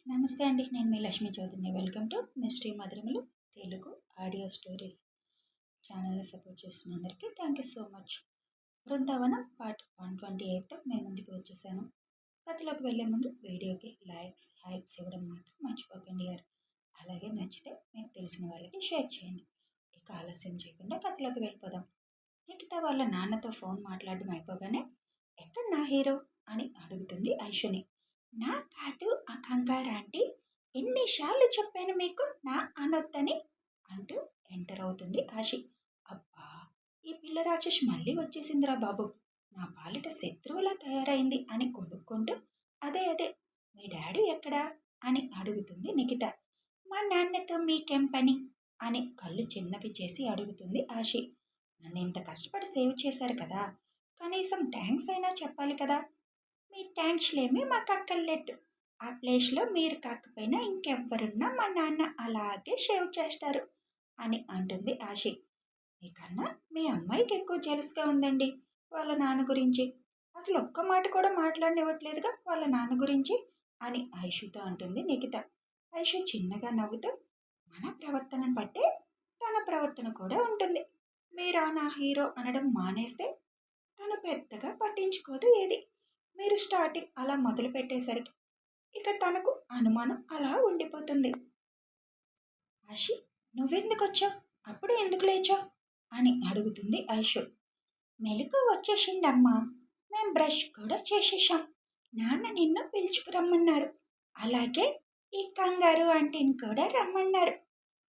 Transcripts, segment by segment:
నమస్తే అండి. నేను మీ లక్ష్మీ చౌదరిని. వెల్కమ్ టు మిస్టరీ మధురములు తెలుగు ఆడియో స్టోరీస్ ఛానల్ని సపోర్ట్ చేస్తున్న అందరికీ thank you so much. Brindavanam part 128తో మేము ముందుకు వచ్చేసాను. కథలోకి వెళ్ళే ముందు వీడియోకి లైక్స్ హైప్స్ ఇవ్వడం మాత్రం మర్చిపోకండి యార్. అలాగే నచ్చితే మీకు తెలిసిన వాళ్ళకి షేర్ చేయండి. ఇక ఆలస్యం చేయకుండా కథలోకి వెళ్ళిపోదాం. నిఖిత వాళ్ళ నాన్నతో ఫోన్ మాట్లాడడం అయిపోగానే ఎక్కడ నా హీరో అని అడుగుతుంది ఐషుని. నా కాదు ఆ కంగారు ఆంటీ, ఎన్నిసార్లు చెప్పాను మీకు నా అనొద్దని అంటూ ఎంటర్ అవుతుంది ఆశి. అబ్బా, ఈ పిల్ల రాక్షసి మళ్ళీ వచ్చేసిందిరా బాబు, నా పాలిట శత్రువులా తయారైంది అని కొనుక్కుంటూ అదే అదే మీ డాడీ ఎక్కడా అని అడుగుతుంది నిఖిత. మా నాన్నతో మీకేం పని అని కళ్ళు చిన్నవి చేసి అడుగుతుంది ఆశి. నన్ను ఇంత కష్టపడి సేవ్ చేశారు కదా, కనీసం థ్యాంక్స్ అయినా చెప్పాలి కదా. మీ ట్యాంక్స్లేమీ మాకు అక్కర్లేదు. ఆ ప్లేస్లో మీరు కాకపోయినా ఇంకెవ్వరున్నా మా నాన్న అలాగే షేవ్ చేస్తారు అని అంటుంది ఆశి. మీకన్నా మీ అమ్మాయికి ఎక్కువ జెలస్గా ఉందండి వాళ్ళ నాన్న గురించి. అసలు ఒక్క మాట కూడా మాట్లాడనివ్వట్లేదుగా వాళ్ళ నాన్న గురించి అని ఐషుతో అంటుంది నిఖిత. ఐషు చిన్నగా నవ్వుతూ, మన ప్రవర్తనను బట్టే తన ప్రవర్తన కూడా ఉంటుంది. మీరా నా హీరో అనడం మానేస్తే తను పెద్దగా పట్టించుకోదు ఏది. మీరు స్టార్టింగ్ అలా మొదలు పెట్టేసరికి ఇక తనకు అనుమానం అలా ఉండిపోతుంది. ఆశి, నువ్వెందుకు వచ్చావు, అప్పుడే ఎందుకు లేచావు అని అడుగుతుంది ఐషు. మెలకు వచ్చేసిండమ్మా, మేం బ్రష్ కూడా చేసేసాం. నాన్న నిన్ను పిలుచుకురమ్మన్నారు. అలాగే ఈ కంగారు ఆంటీని కూడా రమ్మన్నారు.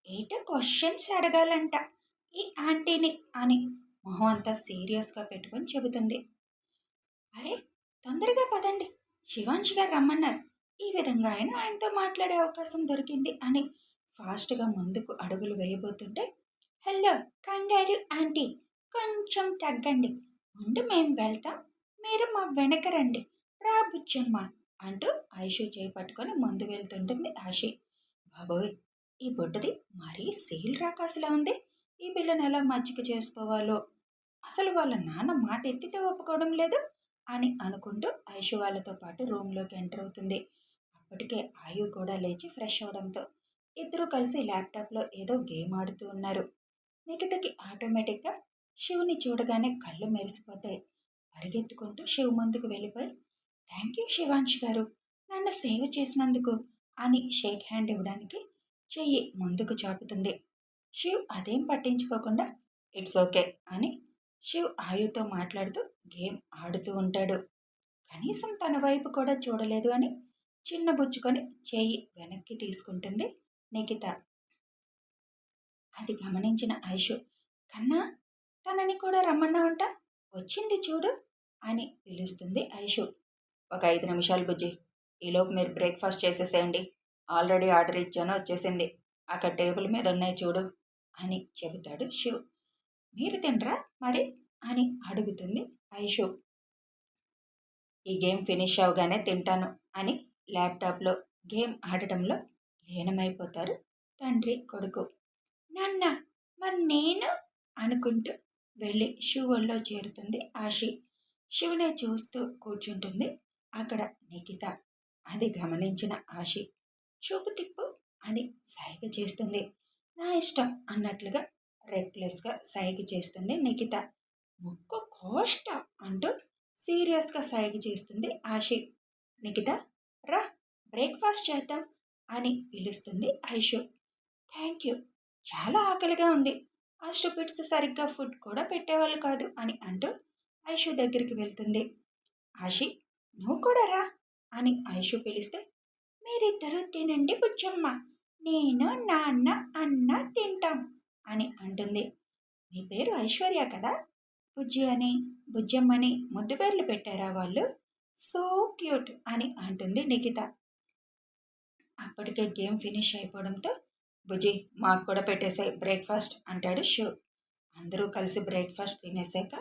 ఏటో క్వశ్చన్స్ అడగాలంట ఈ ఆంటీని అని మొహం అంతా సీరియస్గా పెట్టుకొని చెబుతుంది. అరే, తొందరగా పదండి, శివాంశ్ గారు రమ్మన్నారు. ఈ విధంగా ఆయనతో మాట్లాడే అవకాశం దొరికింది అని ఫాస్ట్గా ముందుకు అడుగులు వేయబోతుంటే, హలో కంగారు ఆంటీ, కొంచెం తగ్గండి, ముందు మేము వెళ్తాం, మీరు మా వెనక రండి, రా బుచ్చమ్మ అంటూ ఐషు చేయి పట్టుకొని ముందు వెళ్తుంటుంది ఆశి. బాబోయ్, ఈ బొడ్డది మరీ సేల్ రాకాసులా ఉంది. ఈ పిల్లని ఎలా మచ్చిక చేసుకోవాలో, అసలు వాళ్ళ నాన్న మాట ఎత్తితే ఒప్పుకోవడం లేదు అని అనుకుంటూ ఐషు వాళ్ళతో పాటు రూమ్లోకి ఎంటర్ అవుతుంది. అప్పటికే ఆయు కూడా లేచి ఫ్రెష్ అవడంతో ఇద్దరు కలిసి ల్యాప్టాప్లో ఏదో గేమ్ ఆడుతూ ఉన్నారు. నిఖితకి ఆటోమేటిక్గా శివుని చూడగానే కళ్ళు మెరిసిపోతాయి. పరిగెత్తుకుంటూ శివ్ ముందుకు వెళ్ళిపోయి, థ్యాంక్ యూ శివాంశ్ గారు, నన్ను సేవ్ చేసినందుకు అని షేక్ హ్యాండ్ ఇవ్వడానికి చెయ్యి ముందుకు చాపుతుంది. శివ్ అదేం పట్టించుకోకుండా ఇట్స్ ఓకే అని శివ్ ఆయుతో మాట్లాడుతూ గేమ్ ఆడుతూ ఉంటాడు. కనీసం తన వైపు కూడా చూడలేదు అని చిన్నబుచ్చుకొని చేయి వెనక్కి తీసుకుంటుంది నిఖిత. అది గమనించిన ఐషు, కన్నా తనని కూడా రమ్మన్నా ఉంట, వచ్చింది చూడు అని పిలుస్తుంది ఐషు. ఒక 5 నిమిషాలు బుజ్జి, ఈలోపు మీరు బ్రేక్ఫాస్ట్ చేసేసేయండి, ఆల్రెడీ ఆర్డర్ ఇచ్చాను, వచ్చేసింది, అక్కడ టేబుల్ మీద ఉన్నాయి చూడు అని చెబుతాడు శివ్. మీరు తినరా మరి అని అడుగుతుంది ఐషు. ఈ గేమ్ ఫినిష్ అవగానే తింటాను అని ల్యాప్టాప్లో గేమ్ ఆడటంలో లీనమైపోతారు తండ్రి కొడుకు. నాన్న, మరి నేను అనుకుంటూ వెళ్ళి శివ్ ఒళ్ళో చేరుతుంది ఆశి. శివునే చూస్తూ కూర్చుంటుంది అక్కడ నిఖిత. అది గమనించిన ఆశి, చూపు తిప్పు అని సైగ చేస్తుంది. నా ఇష్టం అన్నట్లుగా రెక్లెస్గా సైగ చేస్తుంది నిఖిత. ముక్కు కోష్ట అంటూ సీరియస్గా సైగ చేస్తుంది ఆశి. నిఖిత, రా బ్రేక్ఫాస్ట్ చేద్దాం అని పిలుస్తుంది ఐషు. థ్యాంక్ యూ, చాలా ఆకలిగా ఉంది, ఆ స్టూపిడ్స్ సరిగ్గా ఫుడ్ కూడా పెట్టేవాళ్ళు కాదు అని అంటూ ఐషు దగ్గరికి వెళ్తుంది. ఆశి, నువ్వు కూడా రా అని ఐషు పిలిస్తే, మీరిద్దరూ తినండి బుచ్చమ్మ, నేను నాన్న అన్న తింటాం అని అంటుంది. మీ పేరు ఐశ్వర్య కదా, బుజ్జి అని బుజ్జమ్మని ముద్దు పేర్లు పెట్టారా వాళ్ళు, సో క్యూట్ అని అంటుంది నిఖిత. అప్పటికే గేమ్ ఫినిష్ అయిపోవడంతో, బుజ్జి మాకు కూడా పెట్టేసాయి బ్రేక్ఫాస్ట్ అంటాడు శివ్. అందరూ కలిసి బ్రేక్ఫాస్ట్ తినేసాక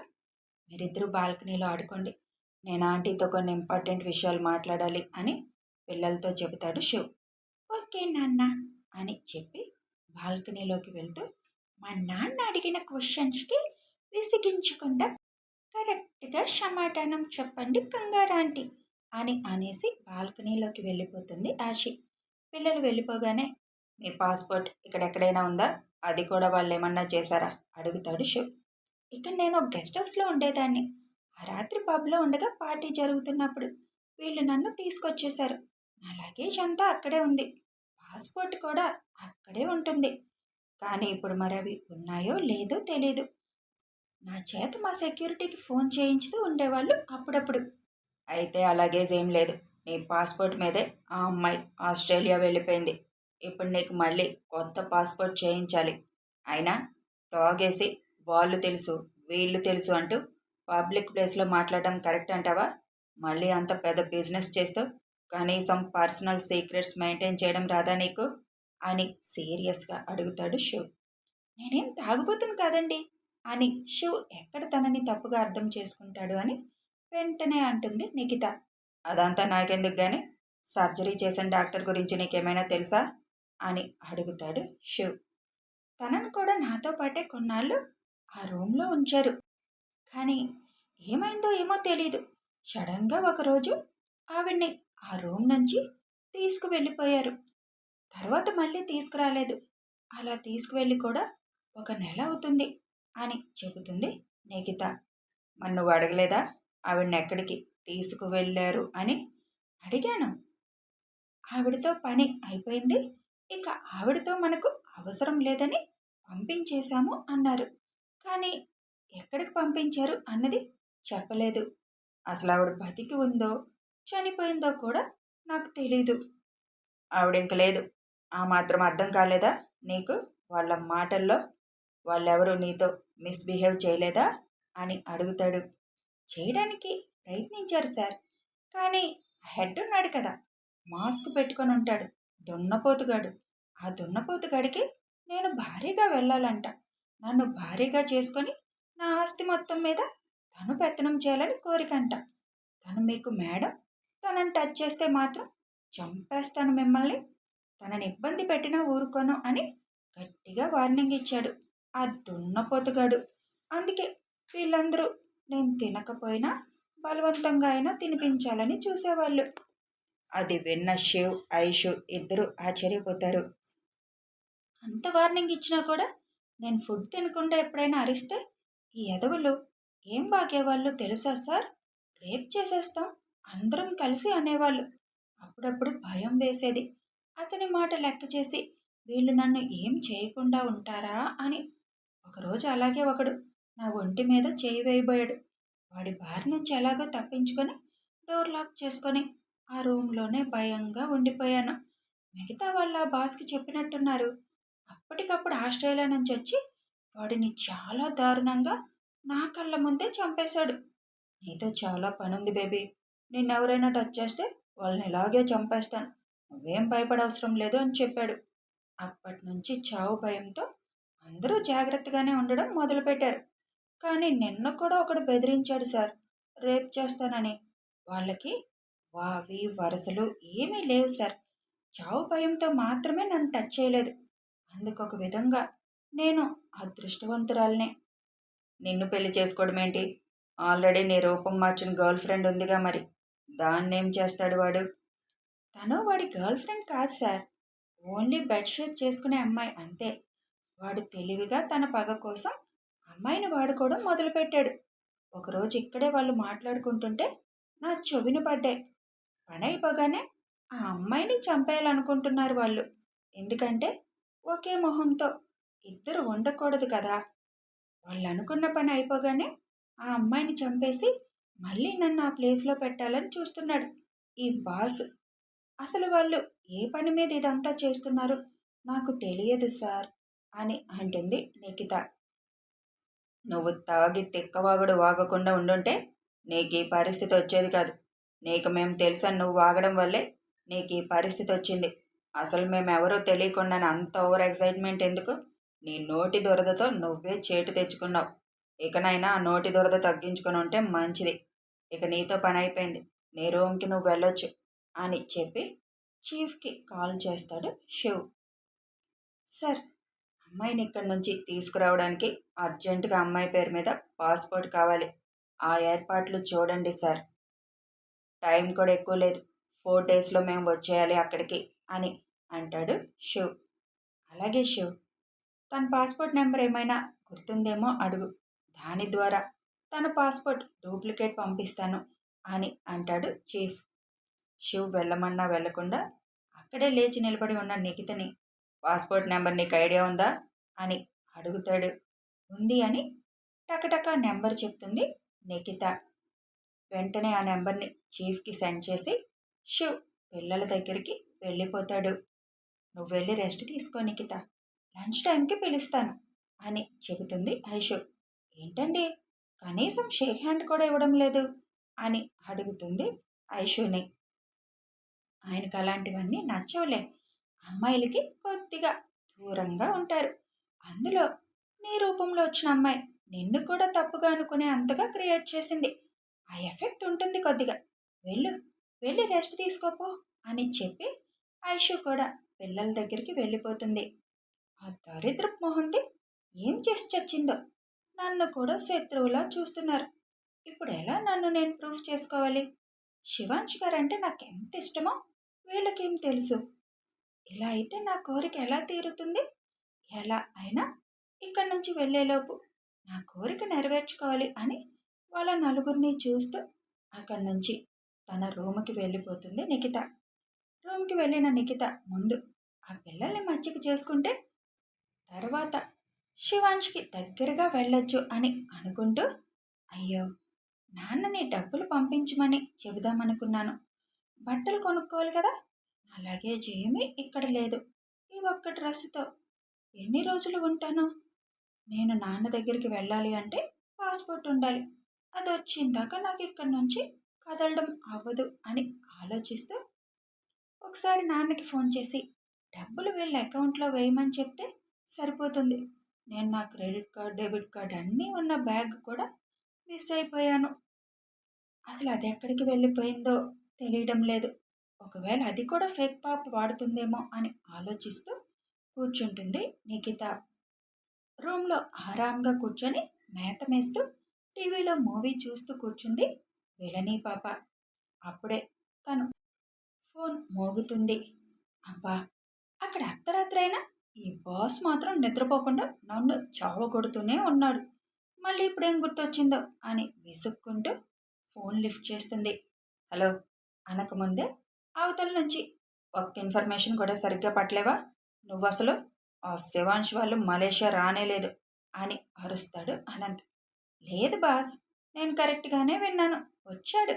మీరిద్దరూ బాల్కనీలో ఆడుకోండి, నేను ఆంటీతో కొన్ని ఇంపార్టెంట్ విషయాలు మాట్లాడాలి అని పిల్లలతో చెబుతాడు శివ్. ఓకే నాన్న అని చెప్పి బాల్కనీలోకి వెళ్తూ, మా నాన్న అడిగిన క్వశ్చన్స్కి విసిగించకుండా కరెక్ట్గా సమాధానం చెప్పండి కంగారాంటీ అని అనేసి బాల్కనీలోకి వెళ్ళిపోతుంది ఆశి. పిల్లలు వెళ్ళిపోగానే, మీ పాస్‌పోర్ట్ ఇక్కడెక్కడైనా ఉందా? అది కూడా వాళ్ళేమన్నా చేశారా? అడుగుతాడు శివ్. ఇక్కడ నేను గెస్ట్ హౌస్‌లో ఉండేదాన్ని. ఆ రాత్రి పబ్‌లో ఉండగా పార్టీ జరుగుతున్నప్పుడు వీళ్ళు నన్ను తీసుకొచ్చేశారు. నా లగేజ్ అంతా అక్కడే ఉంది. పాస్‌పోర్ట్ కూడా అక్కడే ఉంటుంది. కానీ ఇప్పుడు మరవి ఉన్నాయో లేదో తెలీదు. నా చేత మా సెక్యూరిటీకి ఫోన్ చేయించుతూ ఉండేవాళ్ళు అప్పుడప్పుడు. అయితే ఆ లగేజ్ ఏం లేదు. నీ పాస్‌పోర్ట్ మీదే ఆ అమ్మాయి ఆస్ట్రేలియా వెళ్ళిపోయింది. ఇప్పుడు నీకు మళ్ళీ కొత్త పాస్‌పోర్ట్ చేయించాలి. అయినా తాగేసి వాళ్ళు తెలుసు, వీళ్ళు తెలుసు అంటూ పబ్లిక్ ప్లేస్‌లో మాట్లాడడం కరెక్ట్ అంటావా? మళ్ళీ అంత పెద్ద బిజినెస్ చేస్తూ కనీసం పర్సనల్ సీక్రెట్స్ మెయింటైన్ చేయడం రాదా నీకు? అని సీరియస్‌గా అడుగుతాడు శివ్. నేనేం తాగుబోతుని కాదండి అని శివ్ ఎక్కడ తనని తప్పుగా అర్థం చేసుకుంటాడు అని వెంటనే అంటుంది నిఖిత. అదంతా నాకెందుకు గాని, సర్జరీ చేసిన డాక్టర్ గురించి నీకేమైనా తెలుసా అని అడుగుతాడు శివ్. తనను కూడా నాతో పాటే కొన్నాళ్ళు ఆ రూమ్లో ఉంచారు. కానీ ఏమైందో ఏమో తెలీదు. సడన్గా ఒకరోజు ఆవిడ్ని ఆ రూమ్ నుంచి తీసుకువెళ్ళిపోయారు. తర్వాత మళ్ళీ తీసుకురాలేదు. అలా తీసుకువెళ్ళి కూడా ఒక నెల అవుతుంది అని చెబుతుంది నిఖిత. మరి నువ్వు అడగలేదా ఆవిడనెక్కడికి తీసుకువెళ్ళారు అని? అడిగాను. ఆవిడతో పని అయిపోయింది. ఇక ఆవిడతో మనకు అవసరం లేదని పంపించేశాము అన్నారు. కానీ ఎక్కడికి పంపించారు అన్నది చెప్పలేదు. అసలు ఆవిడ బతికి ఉందో చనిపోయిందో కూడా నాకు తెలీదు. ఆవిడింక లేదు. ఆ మాత్రం అర్థం కాలేదా నీకు వాళ్ళ మాటల్లో? వాళ్ళెవరూ నీతో మిస్‌బిహేవ్ చేయలేదా అని అడుగుతాడు. చేయడానికి ప్రయత్నించారు సార్. కానీ హెడ్ ఉన్నాడు కదా! మాస్క్ పెట్టుకొని ఉంటాడు. దున్నపోతుగాడు. ఆ దున్నపోతుగాడికి నేను భార్యగా వెళ్ళాలంట. నన్ను భార్యగా చేసుకొని నా ఆస్తి మొత్తం మీద తను పెత్తనం చేయాలని కోరికంట. తను మీకు మేడం, తనని టచ్ చేస్తే మాత్రం చంపేస్తాను మిమ్మల్ని. తనని ఇబ్బంది పెట్టినా ఊరుకోను అని గట్టిగా వార్నింగ్ ఇచ్చాడు ఆ దున్నపోతుగాడు. అందుకే వీళ్ళందరూ నేను తినకపోయినా బలవంతంగా అయినా తినిపించాలని చూసేవాళ్ళు. అది విన్న శివ్, ఐషు ఇద్దరూ ఆశ్చర్యపోతారు. అంత వార్నింగ్ ఇచ్చినా కూడా నేను ఫుడ్ తినకుండా ఎప్పుడైనా అరిస్తే ఈ ఎదవలు ఏం బాగేవాళ్ళు తెలుసా సార్? రేప్ చేసేస్తాం అందరం కలిసి అనేవాళ్ళు. అప్పుడప్పుడు భయం వేసేది. అతని మాట లెక్క చేసి వీళ్ళు నన్ను ఏం చేయకుండా ఉంటారా అని. ఒకరోజు అలాగే ఒకడు నా ఒంటి మీద చేయి వేయబోయాడు. వాడి బారి నుంచి ఎలాగో తప్పించుకొని డోర్ లాక్ చేసుకొని ఆ రూమ్లోనే భయంగా ఉండిపోయాను. మిగతా వాళ్ళ బాస్కి చెప్పినట్టున్నారు. అప్పటికప్పుడు ఆస్ట్రేలియా నుంచి వచ్చి వాడిని చాలా దారుణంగా నా కళ్ళ ముందే చంపేశాడు. నీతో చాలా పనుంది బేబీ. నిన్నెవరైనా టచ్ చేస్తే వాళ్ళని ఇలాగే చంపేస్తాను. నువ్వేం భయపడవసరం లేదు అని చెప్పాడు. అప్పటినుంచి చావు భయంతో అందరూ జాగ్రత్తగానే ఉండడం మొదలుపెట్టారు. కానీ నిన్న కూడా ఒకడు బెదిరించాడు సార్, రేప్ చేస్తానని. వాళ్ళకి వావి వరసలు ఏమీ లేవు సార్. చావు భయంతో మాత్రమే నన్ను టచ్ చేయలేదు. అందుకొక విధంగా నేను అదృష్టవంతురాలనే. నిన్ను పెళ్లి చేసుకోవడం ఏంటి? ఆల్రెడీ నీ రూపం మార్చిన గర్ల్ ఫ్రెండ్ ఉందిగా మరి. దాన్నేం చేస్తాడు వాడు? తను వాడి గర్ల్ ఫ్రెండ్ కాదు సార్. ఓన్లీ బెడ్‌షీట్ చేసుకునే అమ్మాయి అంతే. వాడు తెలివిగా తన పగ కోసం అమ్మాయిని వాడుకోవడం మొదలుపెట్టాడు. ఒకరోజు ఇక్కడే వాళ్ళు మాట్లాడుకుంటుంటే నా చెవిన పడ్డాయి. పనైపోగానే ఆ అమ్మాయిని చంపేయాలనుకుంటున్నారు వాళ్ళు. ఎందుకంటే ఒకే మొహంతో ఇద్దరు ఉండకూడదు కదా! వాళ్ళు అనుకున్న పని అయిపోగానే ఆ అమ్మాయిని చంపేసి మళ్ళీ నన్ను ఆ ప్లేస్‌లో పెట్టాలని చూస్తున్నాడు ఈ బాస్. అసలు వాళ్ళు ఏ పని మీద ఇదంతా చేస్తున్నారో నాకు తెలియదు సార్ అని అంటుంది నిఖిత. నువ్వు తాగి తిక్కవాగుడు వాగకుండా ఉండుంటే నీకు ఈ పరిస్థితి వచ్చేది కాదు. నీకు మేము తెలుసని నువ్వు వాగడం వల్లే నీకు ఈ పరిస్థితి వచ్చింది. అసలు మేమెవరో తెలియకుండా అంత ఓవర్ ఎక్సైట్మెంట్ ఎందుకు? నీ నోటి దురదతో నువ్వే చేటు తెచ్చుకున్నావు. ఇకనైనా ఆ నోటి దురద తగ్గించుకొని ఉంటే మంచిది. ఇక నీతో పని అయిపోయింది. నీ రూమ్కి నువ్వు వెళ్ళొచ్చు అని చెప్పి చీఫ్కి కాల్ చేస్తాడు శివ్. సార్, అమ్మాయిని ఇక్కడి నుంచి తీసుకురావడానికి అర్జెంటుగా అమ్మాయి పేరు మీద పాస్పోర్ట్ కావాలి. ఆ ఏర్పాట్లు చూడండి సార్. టైం కూడా ఎక్కువ లేదు. 4 డేస్లో మేము వచ్చేయాలి అక్కడికి అని అంటాడు శివ్. అలాగే శివ్, తన పాస్పోర్ట్ నెంబర్ ఏమైనా గుర్తుందేమో అడుగు, దాని ద్వారా తన పాస్పోర్ట్ డూప్లికేట్ పంపిస్తాను అని అంటాడు చీఫ్. శివ్ వెళ్ళమన్నా వెళ్ళకుండా అక్కడే లేచి నిలబడి ఉన్న నిఖితని, పాస్పోర్ట్ నెంబర్ నీకు ఐడియా ఉందా అని అడుగుతాడు. ఉంది అని టకటక నెంబర్ చెప్తుంది నిఖిత. వెంటనే ఆ నెంబర్ని చీఫ్కి సెండ్ చేసి శివ్ పిల్లల దగ్గరికి వెళ్ళిపోతాడు. నువ్వు వెళ్ళి రెస్ట్ తీసుకో నిఖిత, లంచ్ టైంకి పిలుస్తాను అని చెబుతుంది ఐషు. ఏంటండి, కనీసం షేక్ హ్యాండ్ కూడా ఇవ్వడం లేదు అని అడుగుతుంది ఐషుని. ఆయనకు అలాంటివన్నీ నచ్చవులే, అమ్మాయిలకి కొద్దిగా దూరంగా ఉంటారు. అందులో నీ రూపంలో వచ్చిన అమ్మాయి నిన్ను కూడా తప్పుగా అనుకునే అంతగా క్రియేట్ చేసింది, ఆ ఎఫెక్ట్ ఉంటుంది కొద్దిగా. వెళ్ళు, వెళ్ళి రెస్ట్ తీసుకోపో అని చెప్పి ఐషు కూడా పిల్లల దగ్గరికి వెళ్ళిపోతుంది. ఆ దరిద్రపు మొహంది ఏం చేసి చచ్చిందో, నన్ను కూడా శత్రువులా చూస్తున్నారు. ఇప్పుడు ఎలా నన్ను నేను ప్రూఫ్ చేసుకోవాలి? శివాంష్ గారంటే నాకు ఎంత ఇష్టమో వీళ్ళకేం తెలుసు. ఇలా అయితే నా కోరిక ఎలా తీరుతుంది? ఎలా అయినా ఇక్కడి నుంచి వెళ్ళేలోపు నా కోరిక నెరవేర్చుకోవాలి అని వాళ్ళ నలుగురిని చూస్తూ అక్కడి నుంచి తన రూమ్కి వెళ్ళిపోతుంది నిఖిత. రూమ్కి వెళ్ళిన నిఖిత ముందు ఆ పిల్లల్ని మచ్చిక చేసుకుంటే తర్వాత శివాంష్కి దగ్గరగా వెళ్ళొచ్చు అని అనుకుంటూ, అయ్యో, నాన్నని డబ్బులు పంపించమని చెబుదామనుకున్నాను, బట్టలు కొనుక్కోవాలి కదా, నా లగేజ్ ఏమీ ఇక్కడ లేదు, ఈ ఒక్క డ్రెస్సుతో ఎన్ని రోజులు ఉంటాను? నేను నాన్న దగ్గరికి వెళ్ళాలి అంటే పాస్పోర్ట్ ఉండాలి, అది వచ్చిందాక నాకు ఇక్కడి నుంచి కదలడం అవ్వదు అని ఆలోచిస్తూ ఒకసారి నాన్నకి ఫోన్ చేసి డబ్బులు వీళ్ళ అకౌంట్లో వేయమని చెప్తే సరిపోతుంది. నేను నా క్రెడిట్ కార్డ్, డెబిట్ కార్డ్ అన్నీ ఉన్న బ్యాగ్ కూడా మిస్ అయిపోయాను. అసలు అది ఎక్కడికి వెళ్ళిపోయిందో తెలియడం లేదు. ఒకవేళ అది కూడా ఫేక్ పాప్ వాడుతుందేమో అని ఆలోచిస్తూ కూర్చుంటుంది నిఖిత. రూమ్లో ఆరాంగా కూర్చొని మేత మేస్తూ టీవీలో మూవీ చూస్తూ కూర్చుంది విలనీ పాప. అప్పుడే తను ఫోన్ మోగుతుంది. అబ్బా, అక్కడ అర్ధరాత్రైనా ఈ బాస్ మాత్రం నిద్రపోకుండా నన్ను చావగొడుతూనే ఉన్నాడు, మళ్ళీ ఇప్పుడేం గుర్తొచ్చిందో అని విసుక్కుంటూ ఫోన్ లిఫ్ట్ చేస్తుంది. హలో అనకముందే అవతల నుంచి ఒక్క ఇన్ఫర్మేషన్ కూడా సరిగ్గా పట్టలేవా నువ్వు? అసలు ఆ శివాంష్ వాళ్ళు మలేషియా రానేలేదు అని అరుస్తాడు అనంత్. లేదు బాస్, నేను కరెక్ట్గానే విన్నాను, వచ్చాడు,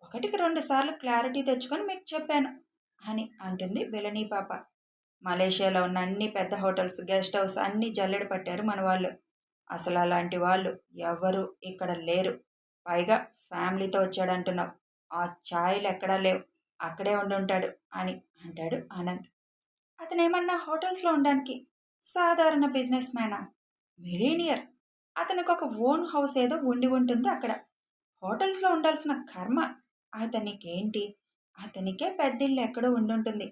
1కి 2 సార్లు క్లారిటీ తెచ్చుకొని మీకు చెప్పాను అని అంటుంది విలనీ పాప. మలేషియాలో ఉన్న అన్ని పెద్ద హోటల్స్, గెస్ట్ హౌస్ అన్నీ జల్లెడ పట్టారు మన వాళ్ళు. అసలు అలాంటి వాళ్ళు ఎవరు ఇక్కడ లేరు. పైగా ఫ్యామిలీతో వచ్చాడంటున్నావు, ఆ ఛాయలు ఎక్కడా లేవు, అక్కడే ఉండుంటాడు అని అంటాడు అనంత్. అతనేమన్నా హోటల్స్లో ఉండడానికి సాధారణ బిజినెస్ మ్యానా? మిలీనియర్. అతనికి ఒక ఓన్ హౌస్ ఏదో ఉండి ఉంటుంది అక్కడ. హోటల్స్లో ఉండాల్సిన కర్మ అతనికేంటి? అతనికే పెద్దిల్లు ఎక్కడో ఉండుంటుంది.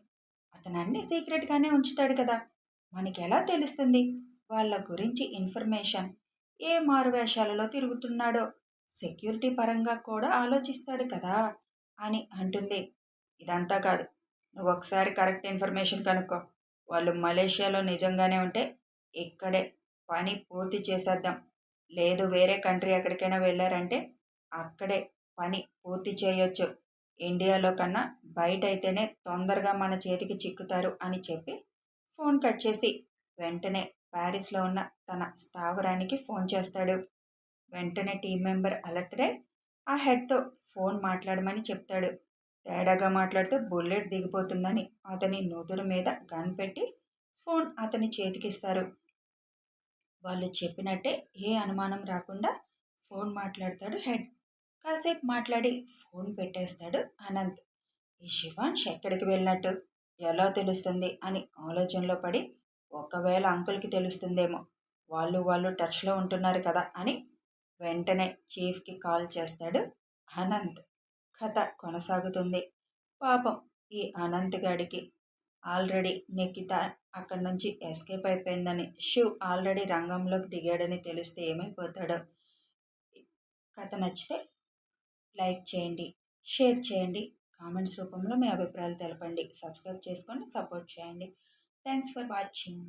అతను అన్నీ సీక్రెట్గానే ఉంచుతాడు కదా, మనకి ఎలా తెలుస్తుంది వాళ్ళ గురించి ఇన్ఫర్మేషన్? ఏ మారువేషాలలో తిరుగుతున్నాడో సెక్యూరిటీ పరంగా కూడా ఆలోచిస్తాడు కదా అని అంటుంది. ఇదంతా కాదు, నువ్వు ఒకసారి కరెక్ట్ ఇన్ఫర్మేషన్ కనుక్కో. వాళ్ళు మలేషియాలో నిజంగానే ఉంటే ఇక్కడే పని పూర్తి చేసేద్దాం. లేదు వేరే కంట్రీ ఎక్కడికైనా వెళ్ళారంటే అక్కడే పని పూర్తి చేయొచ్చు. ఇండియాలో కన్నా బయట అయితేనే తొందరగా మన చేతికి చిక్కుతారు అని చెప్పి ఫోన్ కట్ చేసి వెంటనే ప్యారిస్లో ఉన్న తన స్థావరానికి ఫోన్ చేస్తాడు. వెంటనే టీం మెంబర్ అలర్ట్ అయి ఆ హెడ్తో ఫోన్ మాట్లాడమని చెప్తాడు. తేడాగా మాట్లాడితే బుల్లెట్ దిగిపోతుందని అతని నుదురు మీద గన్ పెట్టి ఫోన్ అతని చేతికిస్తారు. వాళ్ళు చెప్పినట్టే ఏ అనుమానం రాకుండా ఫోన్ మాట్లాడతాడు హెడ్. కాసేపు మాట్లాడి ఫోన్ పెట్టేస్తాడు అనంత్. ఈ శివాంష్ ఎక్కడికి వెళ్ళినట్టు ఎలా తెలుస్తుంది అని ఆలోచనలో పడి, ఒకవేళ అంకుల్కి తెలుస్తుందేమో, వాళ్ళు టచ్లో ఉంటున్నారు కదా అని వెంటనే చీఫ్కి కాల్ చేస్తాడు అనంత్. కథ కొనసాగుతుంది. పాపం ఈ అనంత్ గడికి ఆల్రెడీ నిఖిత అక్కడి నుంచి ఎస్కేప్ అయిపోయిందని, శివ్ ఆల్రెడీ రంగంలోకి దిగాడని తెలిస్తే ఏమైపోతాడో. కథ నచ్చితే లైక్ చేయండి, షేర్ చేయండి, కామెంట్స్ రూపంలో మీ అభిప్రాయాలు తెలపండి. సబ్స్క్రైబ్ చేసుకొని సపోర్ట్ చేయండి. Thanks for watching.